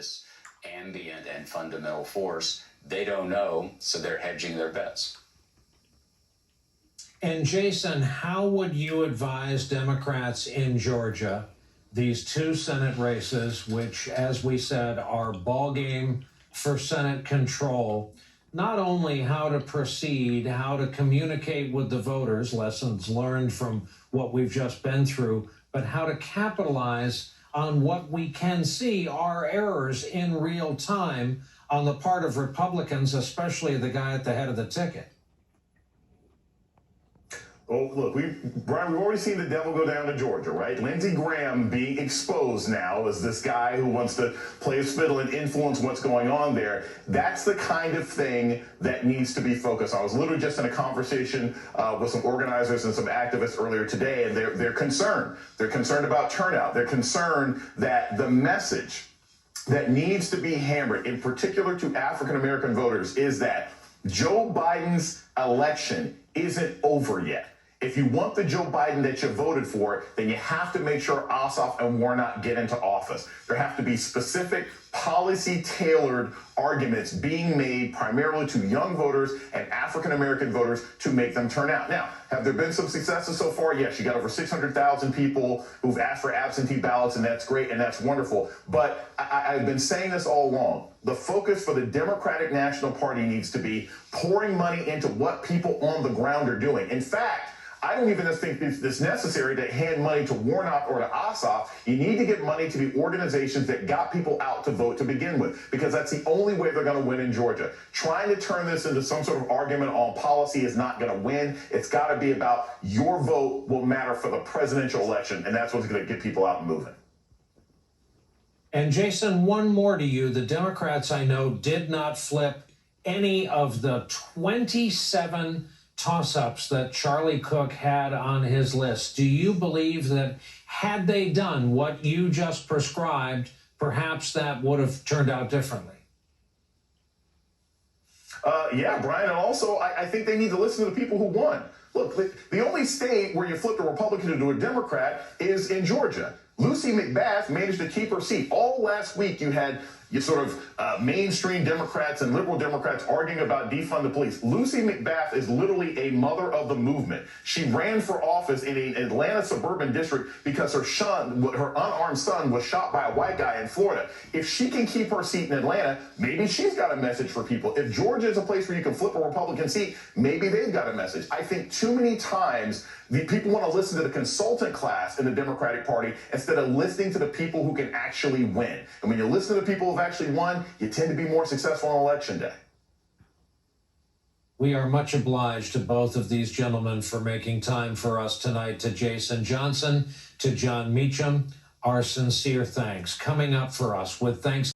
this ambient and fundamental force. They don't know, so they're hedging their bets. And Jason, how would you advise Democrats in Georgia, these two Senate races, which, as we said, are ball game for Senate control, not only how to proceed, how to communicate with the voters, lessons learned from what we've just been through, but how to capitalize on what we can see are errors in real time on the part of Republicans, especially the guy at the head of the ticket? Oh, look, Brian, we've already seen the devil go down to Georgia, right? Lindsey Graham being exposed now as this guy who wants to play his fiddle and influence what's going on there. That's the kind of thing that needs to be focused on. I was literally just in a conversation with some organizers and some activists earlier today, and they're concerned. They're concerned about turnout. They're concerned that the message that needs to be hammered, in particular to African-American voters, is that Joe Biden's election isn't over yet. If you want the Joe Biden that you voted for, then you have to make sure Ossoff and Warnock get into office. There have to be specific policy-tailored arguments being made primarily to young voters and African-American voters to make them turn out. Now, have there been some successes so far? Yes, you got over 600,000 people who've asked for absentee ballots, and that's great, and that's wonderful. But I've been saying this all along. The focus for the Democratic National Party needs to be pouring money into what people on the ground are doing. In fact, I don't even think it's necessary to hand money to Warnock or to Ossoff. You need to give money to the organizations that got people out to vote to begin with, because that's the only way they're going to win in Georgia. Trying to turn this into some sort of argument on policy is not going to win. It's got to be about your vote will matter for the presidential election, and that's what's going to get people out and moving. And Jason, one more to you. The Democrats, I know, did not flip any of the 27 toss-ups that Charlie Cook had on his list. Do you believe that had they done what you just prescribed, perhaps that would have turned out differently? Yeah, Brian, and also I think they need to listen to the people who won. Look, the only state where you flip a Republican into a Democrat is in Georgia. Lucy McBath managed to keep her seat. All last week you had sort of mainstream Democrats and liberal Democrats arguing about defund the police. Lucy McBath is literally a mother of the movement. She ran for office in an Atlanta suburban district because her unarmed son was shot by a white guy in Florida. If she can keep her seat in Atlanta, maybe she's got a message for people. If Georgia is a place where you can flip a Republican seat, maybe they've got a message. I think too many times the people want to listen to the consultant class in the Democratic Party instead of listening to the people who can actually win. And when you listen to the people who've actually won, you tend to be more successful on election day. We are much obliged to both of these gentlemen for making time for us tonight. To Jason Johnson, to Jon Meacham, our sincere thanks. Coming up for us with thanks